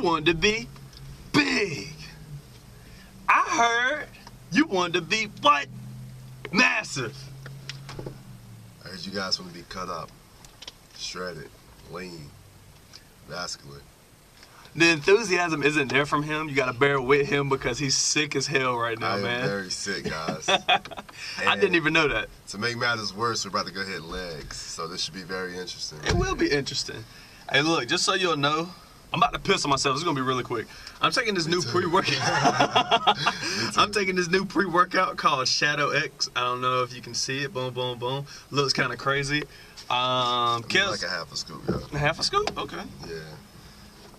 wanted to be big. I heard you wanted to be what? Massive. I heard you guys want to be cut up, shredded, lean, vascular. The enthusiasm isn't there from him. You gotta bear with him because he's sick as hell right now, man. I am very sick, guys. I didn't even know that. To make matters worse, we're about to go hit legs, so this should be very interesting. It will be interesting. Hey, look, just so you'll know, I'm about to piss on myself. It's gonna be really quick. I'm taking this new pre-workout. I'm taking this new pre-workout called Shadow X. I don't know if you can see it. Boom, boom, boom. Looks kind of crazy. Like a half a scoop, yo. Half a scoop? Okay. Yeah.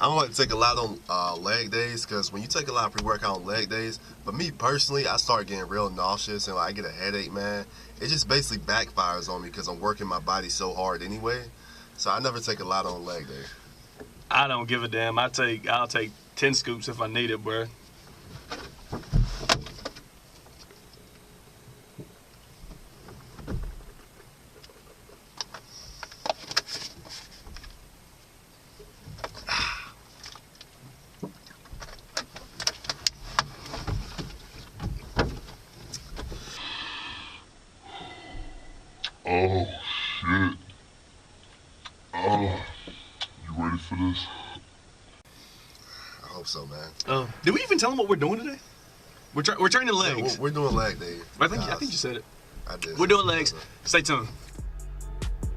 I don't like to take a lot on leg days, because when you take a lot of pre-workout on leg days, but me personally, I start getting real nauseous and like, I get a headache, man. It just basically backfires on me because I'm working my body so hard anyway. So I never take a lot on leg day. I don't give a damn. I'll take 10 scoops if I need it, bro. Oh, shit. Oh, you ready for this? I hope so, man. Did we even tell them what we're doing today? We're training legs. Yeah, we're doing leg day. I think you said it. I did. We're doing legs. Stay tuned.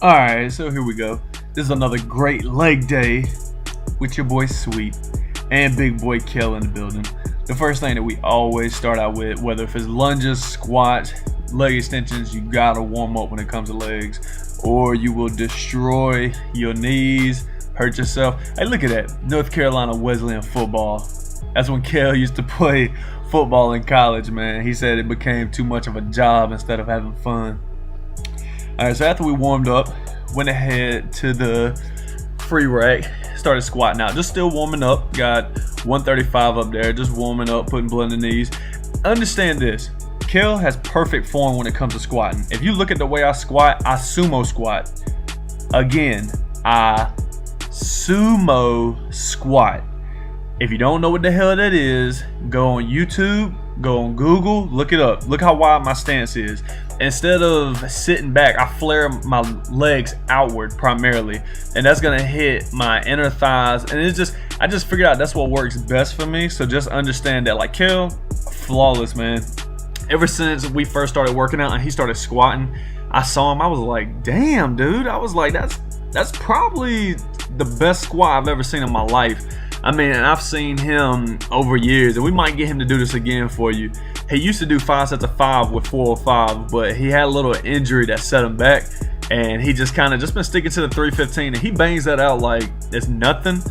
Alright, so here we go. This is another great leg day with your boy Sweet and big boy Kel in the building. The first thing that we always start out with, whether if it's lunges, squats, leg extensions, you gotta warm up when it comes to legs, or you will destroy your knees, hurt yourself. Hey, look at that. North Carolina Wesleyan football. That's when Kel used to play football in college, man. He said it became too much of a job instead of having fun. Alright, so after we warmed up, went ahead to the free rack, started squatting out. Just still warming up. Got 135 up there, just warming up, putting blood in the knees. Understand this. Kel has perfect form when it comes to squatting. If you look at the way I squat, I sumo squat. Again, I sumo squat. If you don't know what the hell that is, go on YouTube, go on Google, look it up. Look how wide my stance is. Instead of sitting back, I flare my legs outward primarily, and that's gonna hit my inner thighs. And I just figured out that's what works best for me. So just understand that, like, Kel, flawless, man. Ever since we first started working out and he started squatting, I saw him, I was like, damn, dude. I was like, that's probably the best squat I've ever seen in my life. I mean, I've seen him over years, and we might get him to do this again for you. He used to do 5 sets of 5 with 405, but he had a little injury that set him back, and he just kind of been sticking to the 315, and he bangs that out like it's nothing.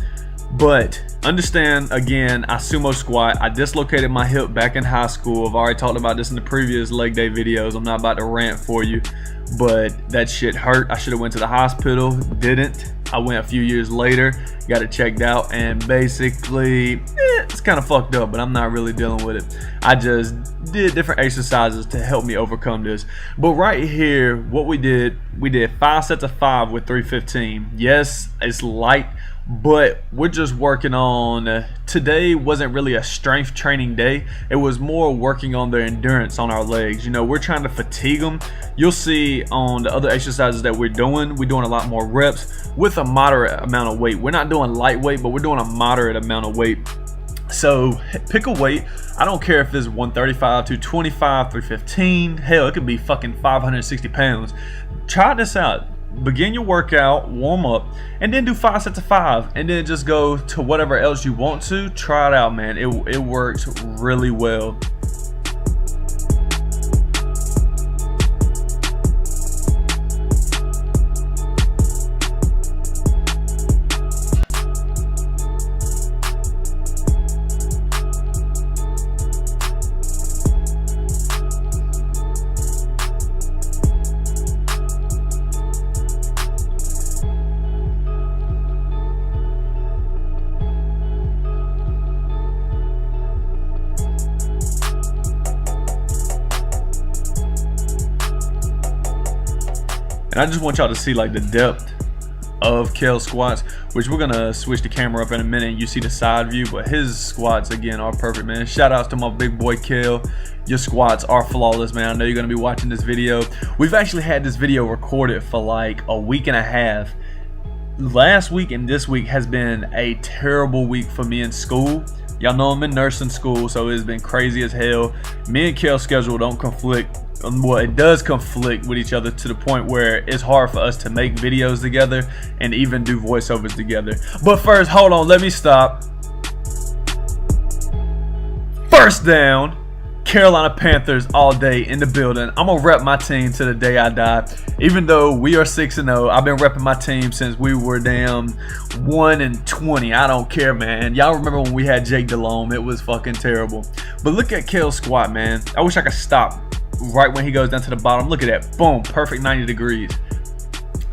But understand, again, I sumo squat. I dislocated my hip back in high school. I've already talked about this in the previous leg day videos. I'm not about to rant for you, but that shit hurt. I should have went to the hospital, didn't. I went a few years later, got it checked out, and basically, it's kind of fucked up, but I'm not really dealing with it. I just did different exercises to help me overcome this. But right here, what we did 5 sets of 5 with 315. Yes, it's light, but we're just working on, today wasn't really a strength training day. It was more working on the endurance on our legs. You know, we're trying to fatigue them. You'll see on the other exercises that we're doing a lot more reps with a moderate amount of weight. We're not doing lightweight, but we're doing a moderate amount of weight. So pick a weight. I don't care if it's 135, 225, 315. Hell, it could be fucking 560 pounds. Try this out. Begin your workout, warm up, and then do 5 sets of 5, and then just go to whatever else you want to. Try it out, man. It works really well. And I just want y'all to see like the depth of Kale's squats, which we're gonna switch the camera up in a minute and you see the side view, but his squats again are perfect, man. Shout outs to my big boy Kale. Your squats are flawless, man. I know you're gonna be watching this video. We've actually had this video recorded for like a week and a half. Last week and this week has been a terrible week for me in school. Y'all know I'm in nursing school, so it's been crazy as hell. Me and Kale's schedule don't conflict. Well, it does conflict with each other to the point where it's hard for us to make videos together and even do voiceovers together. But first, hold on, let me stop. First down, Carolina Panthers all day in the building. I'm gonna rep my team to the day I die. Even though we are 6-0, I've been repping my team since we were damn 1-20. I don't care, man. Y'all remember when we had Jake DeLome? It was fucking terrible. But look at Kale's squat, man. I wish I could stop right when he goes down to the bottom. Look at that, boom, perfect 90 degrees.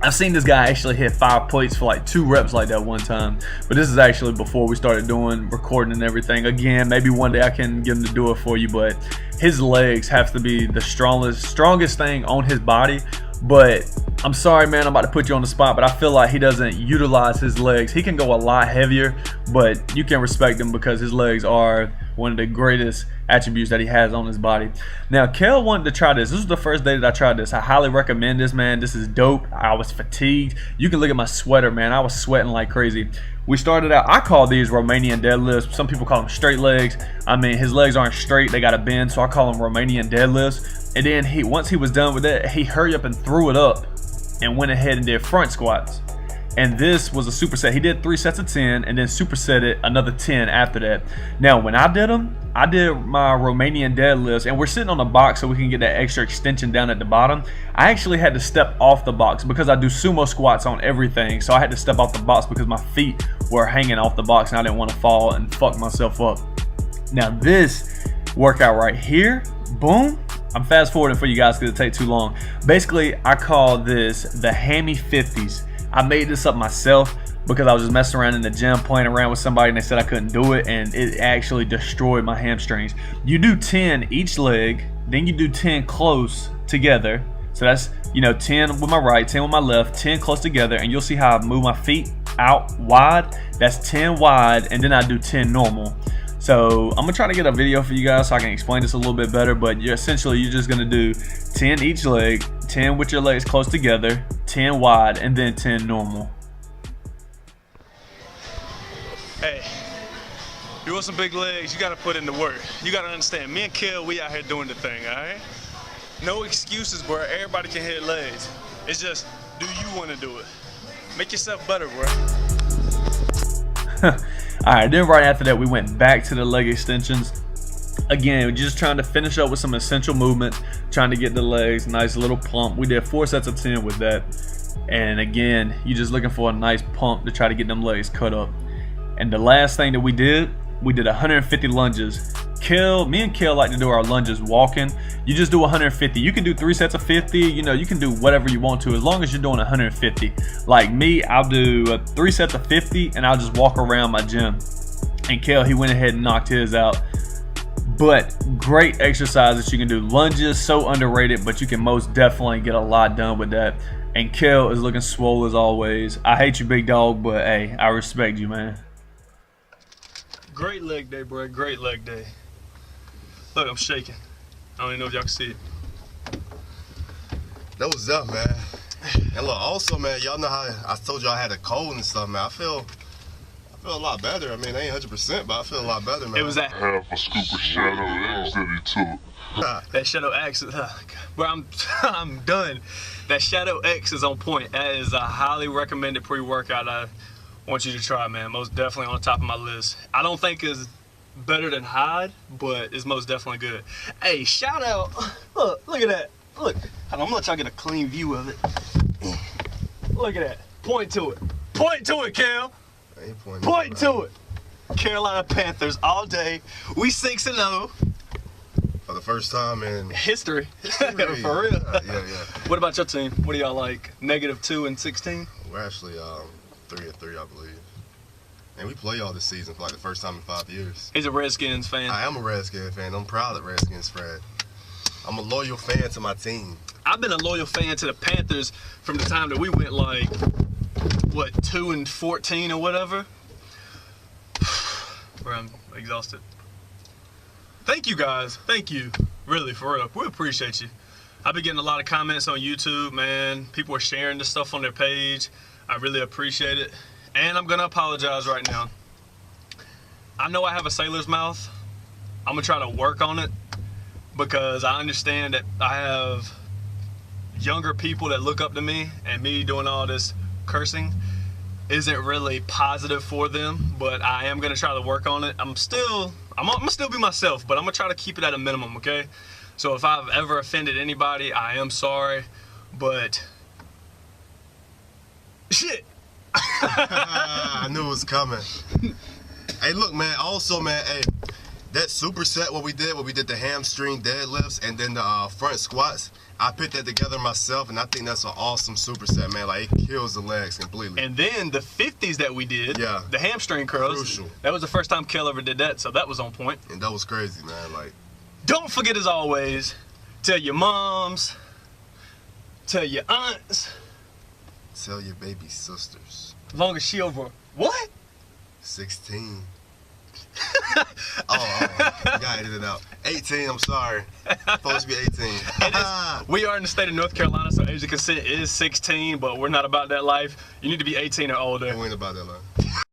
I've seen this guy actually hit 5 plates for like 2 reps like that one time, but this is actually before we started doing recording and everything. Again, maybe one day I can get him to do it for you, but his legs have to be the strongest thing on his body. But I'm sorry, man, I'm about to put you on the spot, but I feel like he doesn't utilize his legs. He can go a lot heavier, but you can respect him because his legs are one of the greatest attributes that he has on his body. Now, Kale wanted to try this. This was the first day that I tried this. I highly recommend this, man. This is dope. I was fatigued. You can look at my sweater, man. I was sweating like crazy. We started out, I call these Romanian deadlifts. Some people call them straight legs. I mean, his legs aren't straight. They got a bend, so I call them Romanian deadlifts. And then once he was done with that, he hurried up and threw it up and went ahead and did front squats. And this was a superset. He did 3 sets of 10 and then superset it another 10 after that. Now, when I did them, I did my Romanian deadlifts, and we're sitting on the box so we can get that extra extension down at the bottom. I actually had to step off the box because I do sumo squats on everything. So I had to step off the box because my feet were hanging off the box and I didn't want to fall and fuck myself up. Now this workout right here, boom. I'm fast forwarding for you guys because it takes too long. Basically, I call this the Hammy 50s. I made this up myself because I was just messing around in the gym playing around with somebody and they said I couldn't do it, and it actually destroyed my hamstrings. You do 10 each leg, then you do 10 close together. So that's, 10 with my right, 10 with my left, 10 close together, and you'll see how I move my feet out wide. That's 10 wide, and then I do 10 normal. So I'm gonna try to get a video for you guys so I can explain this a little bit better, but you're just gonna do 10 each leg, 10 with your legs close together, 10 wide, and then 10 normal. Hey, you want some big legs, you gotta put in the work. You gotta understand, me and Kale, we out here doing the thing, all right? No excuses, bro. Everybody can hit legs. It's just, do you wanna do it? Make yourself better, bro. Alright, then right after that we went back to the leg extensions. Again, we're just trying to finish up with some essential movements, trying to get the legs nice little pump. We did 4 sets of 10 with that. And again, you're just looking for a nice pump to try to get them legs cut up. And the last thing that we did 150 lunges. Me and Kale like to do our lunges walking. You just do 150. You can do 3 sets of 50. You can do whatever you want to as long as you're doing 150. Like me, I'll do 3 sets of 50 and I'll just walk around my gym. And Kale, he went ahead and knocked his out. But great exercise that you can do. Lunges, so underrated, but you can most definitely get a lot done with that. And Kale is looking swole as always. I hate you, big dog, but hey, I respect you, man. Great leg day, bro. Great leg day. Look, I'm shaking. I don't even know if y'all can see it. That was up, man. And look, also, man, y'all know how I told you I had a cold and stuff, man. I feel a lot better. I mean, I ain't 100%, but I feel a lot better, man. It was that Half a scoop of Shadow X that he took. that Shadow X. Bro, I'm done. That Shadow X is on point. That is a highly recommended pre-workout. I want you to try, man. Most definitely on the top of my list. I don't think it's better than Hyde, but it's most definitely good. Hey, shout out. Look at that. Look. I'm gonna let y'all get a clean view of it. Look at that. Point to it. Point to it, Cal. Point to it. Carolina Panthers all day. We 6-0. For the first time in history. For real. Yeah. What about your team? What do y'all like? -2 and 16? We're actually 3-3, I believe. And we play y'all this season for like the first time in 5 years. He's a Redskins fan. I am a Redskins fan. I'm proud of Redskins fan. I'm a loyal fan to my team. I've been a loyal fan to the Panthers from the time that we went like what, 2 and 14 or whatever. Bro, I'm exhausted. Thank you guys. Thank you. Really, for real. We appreciate you. I've been getting a lot of comments on YouTube, man. People are sharing this stuff on their page. I really appreciate it. And I'm gonna apologize right now. I know I have a sailor's mouth. I'm gonna try to work on it because I understand that I have younger people that look up to me, and me doing all this cursing isn't really positive for them, but I am gonna try to work on it. I'm gonna still be myself, but I'm gonna try to keep it at a minimum, okay? So if I've ever offended anybody, I am sorry, but shit. I knew it was coming. Hey, look, man. Also, man. Hey, that superset, what we did the hamstring deadlifts and then the front squats. I put that together myself, and I think that's an awesome superset, man. Like, it kills the legs completely. And then the 50s that we did, yeah, the hamstring curls. Crucial. That was the first time Kel ever did that, so that was on point. And that was crazy, man. Like, don't forget, as always, tell your moms, tell your aunts, tell your baby sisters. as long as she over what? 16. oh, you gotta edit it out. 18, I'm sorry. Supposed to be 18. We are in the state of North Carolina, so age of consent is 16, but we're not about that life. You need to be 18 or older. We ain't about that life.